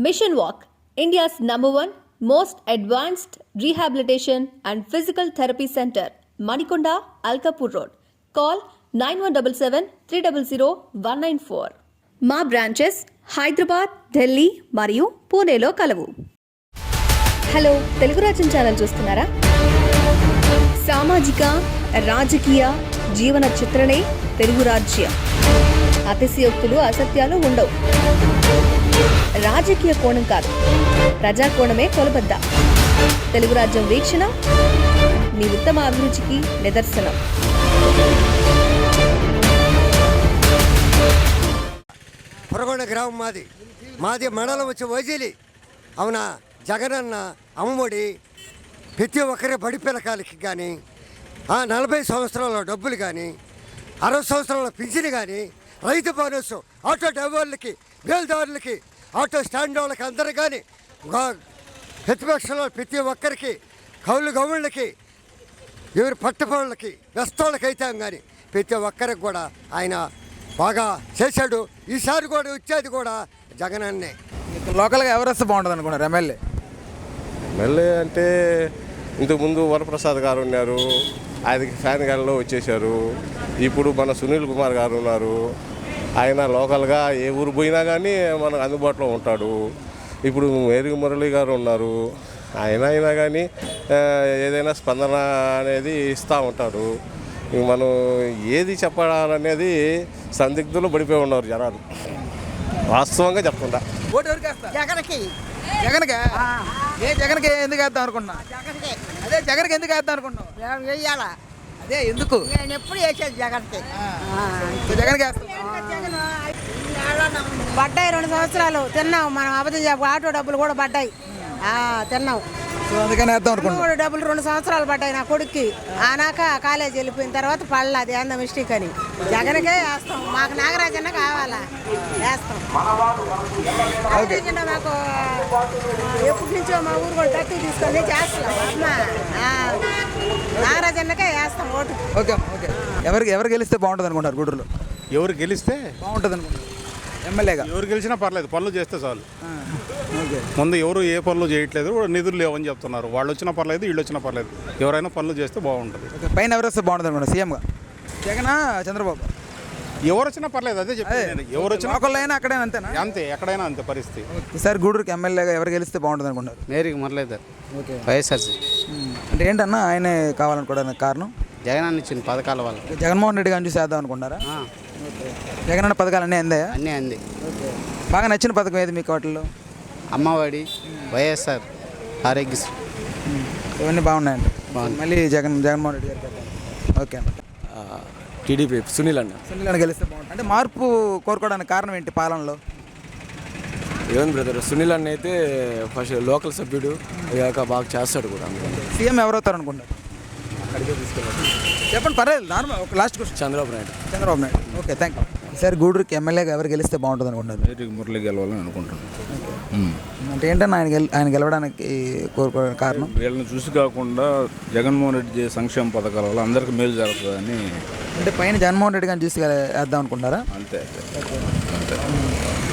Mission Walk, India's #1 most advanced rehabilitation and physical therapy center, Manikonda, Alkapur Road. Call 9177 300 194. మా branches Hyderabad, Delhi మరియు పూణేలో కలవు. Hello, Telugu Rajyam channel చూస్తున్నారా? సామాజిక, రాజకీయ, జీవన చిత్రణే తెలుగు రాజ్యం. అతిశయోక్తులు, అసత్యాలు ఉండవు. రాజకీయ కోణం కాదు, ప్రజా కోణమే కొలబద్ద. తెలుగు రాజ్యం వీక్షణ మీ ఉత్తమ అభిరుచికి నిదర్శనం. పొరగొండ గ్రామం మాది మండలం వచ్చి వైజీలి. అవునా, జగనన్న అమ్మఒడి ప్రతి ఒక్కరి బడి పిల్లకాలకి కానీ, 40 సంవత్సరాల డబ్బులు కానీ, 60 సంవత్సరాల పింఛను కానీ, రైతు బోనస్, ఆటో డ్రైవర్లకి, బేల్దారులకి, ఆటో స్టాండ్ వాళ్ళకి అందరూ కానీ, ప్రతిపక్షంలో ప్రతి ఒక్కరికి, కౌలు గౌళ్ళకి, ఎవరి పట్టపౌళ్ళకి, వెస్తోళ్ళకైతే కానీ ప్రతి ఒక్కరికి కూడా ఆయన బాగా చేశాడు. ఈసారి కూడా వచ్చేది కూడా జగనన్నే. లోకల్గా ఎవరు వస్తే బాగుంటుంది అనుకున్నారు? ఎమ్మెల్యే అంటే ఇంతకుముందు వరప్రసాద్ గారు ఉన్నారు, ఆయనకి ఫ్యాన్ గాలిలో వచ్చేసారు. ఇప్పుడు మన సునీల్ కుమార్ గారు ఉన్నారు, ఆయన లోకల్గా ఏ ఊరు పోయినా కానీ మనకు అందుబాటులో ఉంటాడు. ఇప్పుడు మేరీ మురళి గారు ఉన్నారు, అయినా కానీ ఏదైనా స్పందన అనేది ఇస్తూ ఉంటారు. మనం ఏది చెప్పాలనేది సందిగ్ధులు పడిపోయి ఉన్నారు జనాలు. వాస్తవంగా చెప్తుంటా. జగన్కి ఎందుకు వేద్దాం అనుకున్నా? అదే జగన్కి ఎందుకు వేద్దాం అనుకున్నాం? వెయ్యాలా? అదే ఎందుకు? నేను ఎప్పుడు వేసేది జగన్కి. జగన్కి పడ్డాయి 2 సంవత్సరాలు తిన్నాం మనం. అబద్ధం చెప్పు, ఆటో డబ్బులు కూడా పడ్డాయి, తిన్నాం. అందుకని వేద్దాం అనుకున్నాం. డబ్బులు 2 సంవత్సరాలు పడ్డాయి నా కొడుక్కి. ఆనాక కాలేజ్ వెళ్ళిపోయిన తర్వాత పడలే, అది ఏందో మిస్టేక్ అని. జగన్కే వేస్తాం. మాకు నాగరాజన్న కావాలా, వేస్తాం. నాగరాజన్న మాకు ఎప్పటి నుంచో మా ఊరు కూడా టక్కు తీసుకొని చేస్తున్నాం. అమ్మా, నాగరాజన్నకే వేస్తాం ఓటు. Okay okay. ఎవరు గెలిస్తే బాగుంటుంది అనుకుంటారు గూడూరులో? ఎవరు గెలిస్తే బాగుంటుంది అనుకుంటారు? ఎమ్మెల్యేగా ఎవరు గెలిచినా పర్లేదు, పనులు చేస్తే చాలు. ముందు ఎవరు ఏ పనులు చేయట్లేదు, నిధులు లేవని చెప్తున్నారు. వాళ్ళు వచ్చినా పర్లేదు, వీళ్ళు వచ్చినా పర్లేదు, ఎవరైనా పనులు చేస్తే బాగుంటుంది. పైన ఎవరు వస్తే బాగుంటుంది అనుకుంటారు? సీఎంగా జగనా, చంద్రబాబు? ఎవరు వచ్చినా పర్లేదు, అదే చెప్పాను. ఎవరు వచ్చినా ఒకళ్ళైనా అక్కడే అంతేనా? అంతే, ఎక్కడైనా అంతే పరిస్థితి. ఈసారి గూడూరుకి ఎమ్మెల్యేగా ఎవరు గెలిస్తే బాగుంటుంది అనుకుంటారు? మేరీకి మురళీధర్, ఓకే. వైఎస్ఆర్సీ. అంటే ఏంటన్నా ఆయనే కావాలనుకోవడానికి కారణం? జగన్ అన్న ఇచ్చిన పథకాల వల్ల. జగన్మోహన్ రెడ్డి గారిని చూసి వేద్దాం అనుకుంటారా? జగన్ అన్న పథకాలు అన్నీ అందాయా? అన్నీ అంది. బాగా నచ్చిన పథకం ఏది మీకు వాటిల్లో? అమ్మఒడి, వైఎస్ఆర్ ఆరోగ్యశ్రీ, ఇవన్నీ బాగున్నాయండి. మళ్ళీ జగన్మోహన్ రెడ్డి గారికి ఓకే అన్న. టీడీపీ సునీల్ అన్న గెలిస్తే బాగుంటుంది. అంటే మార్పు కోరుకోవడానికి కారణం ఏంటి పాలనలో? ఏముంది బ్రదర్, సునీల్ అన్న అయితే ఫస్ట్ లోకల్ సభ్యుడు అయ్యాక బాగా చేస్తాడు కూడా. సీఎం ఎవరవుతారు అనుకుంటారు? అడిగే తీసుకెళ్ళాడు. చెప్పండి, పర్లేదు. నార్మల్ ఒక last question. Chandrababu Naidu. Okay, thank you. ఈసారి గూడూరుకి ఎమ్మెల్యేగా ఎవరు గెలిస్తే బాగుంటుంది అనుకుంటారు? మేరీకి మురళి గెలవాలని అనుకుంటున్నాను. అంటే ఏంటన్నా ఆయన గెలవడానికి కోరుకో కారణం? వీళ్ళని చూసి కాకుండా జగన్మోహన్ రెడ్డి చేసే సంక్షేమ పథకాల వల్ల అందరికీ మేలు జరుగుతుందని. అంటే పైన జగన్మోహన్ రెడ్డి గారిని చూసి వేద్దాం అనుకుంటారా? అంతే.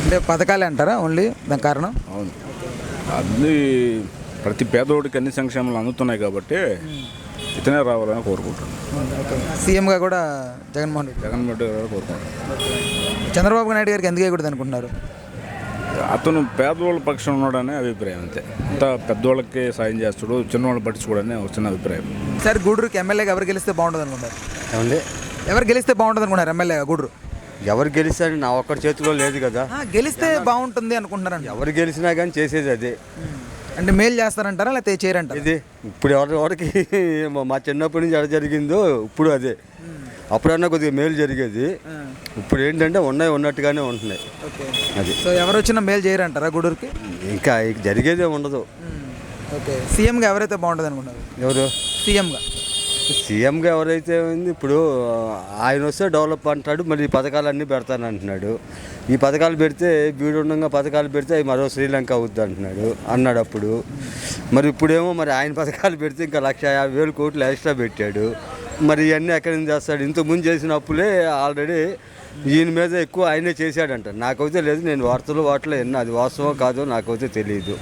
అంటే పథకాలే అంటారా ఓన్లీ దాని కారణం? అవును, అన్ని ప్రతి పేదోడికి అన్ని సంక్షేమాలు అందుతున్నాయి కాబట్టి ఇతనే రావాలని కోరుకుంటున్నాను. సీఎంగా కూడా జగన్మోహన్ రెడ్డి గారు కోరుకుంటున్నాను. చంద్రబాబు నాయుడు గారికి ఎందుకు వేయకూడదు అనుకుంటున్నారు? అతను పేదవాళ్ళ పక్షం ఉన్నాడనే అభిప్రాయం, అంతే. అంత పెద్దవాళ్ళకి సాయం చేస్తాడు, చిన్నవాళ్ళు పట్టించుకోవడనే చిన్న అభిప్రాయం. సరే, గూడూరుకి ఎమ్మెల్యేగా ఎవరు గెలిస్తే బాగుంటుంది అనుకుంటారు? ఏమండి, ఎవరు గెలిస్తే బాగుంటుంది అనుకున్నారు ఎమ్మెల్యేగా గూడూరు? ఎవరు గెలిస్తారని నా ఒక్కడి చేతిలో లేదు కదా. గెలిస్తే బాగుంటుంది అనుకుంటున్నారండి. ఎవరు గెలిచినా కానీ చేసేది అదే. అంటే మేలు చేస్తారంటారా లేకపోతే చేయరంటారా? ఇది ఇప్పుడు ఎవరికి మా చిన్నప్పటి నుంచి ఎలా జరిగిందో ఇప్పుడు అదే. అప్పుడన్నా కొద్దిగా మేలు జరిగేది, ఇప్పుడు ఏంటంటే ఉన్నట్టుగానే ఉంటున్నాయి. అది. సో ఎవరు వచ్చినా మేలు చేయరంటారా గూడూరుకి? ఇంకా జరిగేదే ఉండదు. ఓకే. సీఎంగా ఎవరైతే బాగుంటుంది అనుకున్నారు? ఎవరు సీఎంగా ఎవరైతే ఉంది, ఇప్పుడు ఆయన వస్తే డెవలప్ అంటాడు, మరి ఈ పథకాలన్నీ పెడతానంటున్నాడు. ఈ పథకాలు పెడితే బీడుండంగా పథకాలు పెడితే అవి మరో శ్రీలంక అవుద్ది అన్నాడు అప్పుడు. మరి ఇప్పుడేమో మరి ఆయన పథకాలు పెడితే ఇంకా 1,50,000 కోట్లు ఎక్స్ట్రా పెట్టాడు. మరి ఇవన్నీ ఎక్కడి నుంచి చేస్తాడు? ఇంతకుముందు చేసిన అప్పులే ఆల్రెడీ ఈయన మీద ఎక్కువ ఆయనే చేశాడంట. నాకైతే లేదు, నేను వార్తలు విన్నా, అది వాస్తవం కాదో నాకైతే తెలియదు.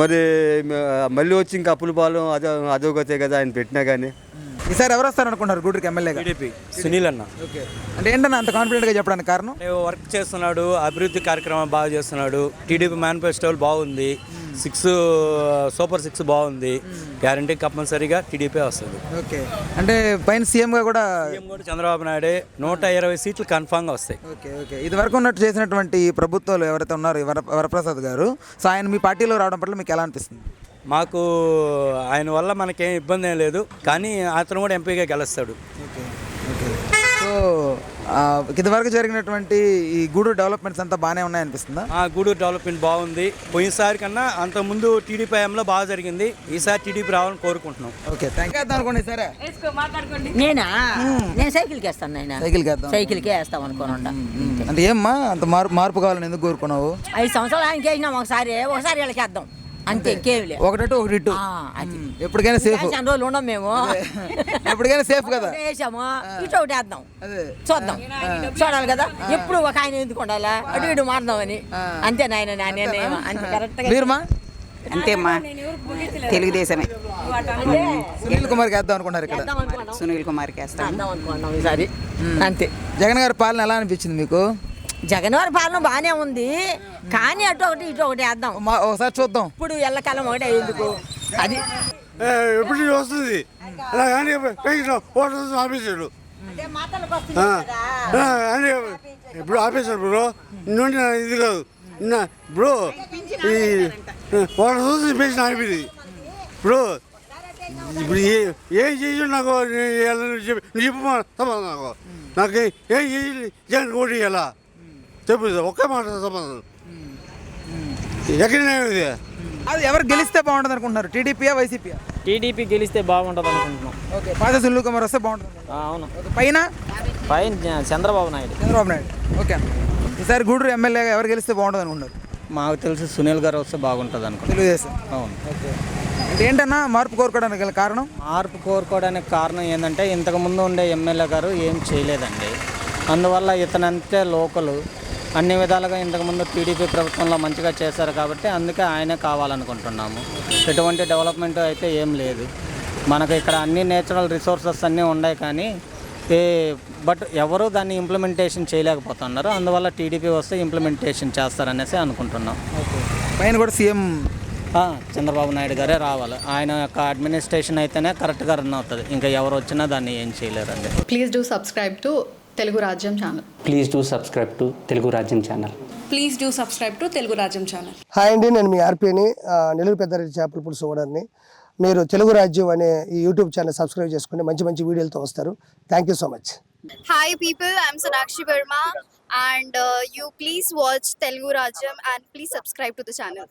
మరి మళ్ళీ వచ్చి ఇంకా అప్పుల పాలెం అదోగతే కదా ఆయన పెట్టినా కానీ. ఈసారి ఎవరు వస్తారు అనుకుంటున్నారు గూడూరుకి ఎమ్మెల్యేగా? టీడీపీ సునీల్ అన్న. ఓకే, అంటే ఏంటన్నా అంత కాన్ఫిడెంట్గా చెప్పడానికి కారణం? వర్క్ చేస్తున్నాడు, అభివృద్ధి కార్యక్రమం బాగా చేస్తున్నాడు. టీడీపీ మేనిఫెస్టో బాగుంది, 6 సూపర్ 6 బాగుంది. గ్యారంటీ కంపల్సరీగా టీడీపీ వస్తుంది. ఓకే, అంటే పైన సీఎంగా కూడా చంద్రబాబు నాయుడే 120 సీట్లు కన్ఫామ్గా వస్తాయి. ఓకే ఓకే, ఇది వరకు ఉన్నట్టు చేసినటువంటి ప్రభుత్వాలు ఎవరైతే ఉన్నారో వరప్రసాద్ గారు, సో ఆయన మీ పార్టీలో రావడం పట్ల మీకు ఎలా అనిపిస్తుంది? మాకు ఆయన వల్ల మనకేం ఇబ్బంది ఏం లేదు, కానీ అతను కూడా ఎంపీగా గెలుస్తాడు. ఓకే ఓకే, సో ఇదివరకు జరిగినటువంటి ఈ గూడూరు డెవలప్మెంట్స్ అంతా బాగానే ఉన్నాయనిపిస్తుందా? గూడూరు డెవలప్మెంట్ బాగుంది. పోయినసారి కన్నా అంత ముందు టీడీపీ హయాంలో బాగా జరిగింది. ఈసారి టీడీపీ రావాలని కోరుకుంటున్నాం. Okay, thank you. అనుకోండి సరే. నేను సైకిల్కి వేస్తాను నాయన. సైకిల్కే వేస్తాం అనుకోనుండా. అంటే ఏమ్మా అంత మార్పు కావాలని ఎందుకు కోరుకున్నావు? 5 సంవత్సరాలు ఆయనకి వేసినాం, ఒకసారి వీళ్ళకి వేద్దాం అంతే. ఇంకేమిలే, ఒకటట్టు ఒకటి ఇటు. ఎప్పటికైనా సేఫ్. రోజులు ఉన్నాం మేము, ఎప్పటికైనా సేఫ్ కదా. వేసాము, ఇటు ఒకటి వేద్దాం, చూద్దాం, చూడాలి కదా. ఎప్పుడు ఒక ఆయన ఎందుకు ఉండాలా, అటు ఇటు మారుదామని. అంతే నాయన, అంతే కరెక్ట్. మీరుమా? అంతేమ్మా, తెలుగుదేశమే. సునీల్ కుమార్కి వేద్దాం అనుకున్నారు ఇక్కడ? సునీల్ కుమార్కి వేస్తాం అనుకున్నాం ఈసారి. అంతే. జగన్ గారి పాలన ఎలా అనిపించింది మీకు? జగన్ వారి పాలన బాగానే ఉంది, కానీ అటు ఒకటి ఇటు ఒకటి వేద్దాం. ఒకసారి చూద్దాం. ఇప్పుడు ఎల్లకాలం ఒకటే ఎందుకు అది ఎప్పుడు వస్తుంది అలా కానీ ఆపేసాడు ఇప్పుడు ఆపేశాడు బ్రో. నుండి ఇది కాదు బ్రో, ఈ వాటర్ చూసి పెన్షన్ ఆగిపోయింది బ్రో. ఇప్పుడు ఏం చేసి నాకు చెప్పమా సమాధానం. నాకు ఏం చేసి జగన్ ఓటు ఇవ్వాలా చెప్పు, ఒక్క మాట సమాధానం. ఎక్కడైనా ఇది అది ఎవరు గెలిస్తే బాగుంటుంది అనుకుంటున్నారు? టీడీపీయా వైసీపీయా? టీడీపీ గెలిస్తే బాగుంటుంది అనుకుంటున్నాం. ఓకే, పాత సునీల్ కుమార్ వస్తే బాగుంటుంది. అవును. పైన చంద్రబాబు నాయుడు. ఓకే, ఈసారి గూడూరు ఎమ్మెల్యేగా ఎవరు గెలిస్తే బాగుంటుంది అనుకుంటున్నారు? మాకు తెలిసి సునీల్ గారు వస్తే బాగుంటుంది అనుకుంటున్నాం. తెలుగుదేశం. అవును. ఓకే, అంటే ఏంటన్నా మార్పు కోరుకోవడానికి గల కారణం? మార్పు కోరుకోవడానికి కారణం ఏంటంటే ఇంతకుముందు ఉండే ఎమ్మెల్యే గారు ఏం చేయలేదండి. అందువల్ల ఇతనంతే లోకలు అన్ని విధాలుగా ఇంతకుముందు టీడీపీ ప్రభుత్వంలో మంచిగా చేశారు కాబట్టి అందుకే ఆయనే కావాలనుకుంటున్నాము. ఎటువంటి డెవలప్మెంట్ అయితే ఏం లేదు మనకు ఇక్కడ. అన్ని నేచురల్ రిసోర్సెస్ అన్నీ ఉన్నాయి, కానీ బట్ ఎవరు దాన్ని ఇంప్లిమెంటేషన్ చేయలేకపోతున్నారు. అందువల్ల టీడీపీ వస్తే ఇంప్లిమెంటేషన్ చేస్తారనేసి అనుకుంటున్నాం. పైన కూడా సీఎం చంద్రబాబు నాయుడు గారే రావాలి. ఆయన యొక్క అడ్మినిస్ట్రేషన్ అయితేనే కరెక్ట్గా రన్ అవుతుంది. ఇంకా ఎవరు వచ్చినా దాన్ని ఏం చేయలేరండి. Please do subscribe to Telugu Rajyam channel. Please do subscribe to Telugu Rajyam channel. Please do subscribe to Telugu Rajyam channel. Hi అండి, నేను మీ ఆర్పీని, నెల్లూరు పెద్దారెడ్డి చేపల పులుసు ఓనర్ని. మీరు తెలుగు రాజ్యం అనే ఈ యూట్యూబ్ ఛానల్ సబ్స్క్రైబ్ చేసుకుని మంచి మంచి వీడియోలతో వస్తారు. Thank you so much. Hi people, I'm Sonakshi Varma and you please watch Telugu Rajyam and please subscribe to the channel.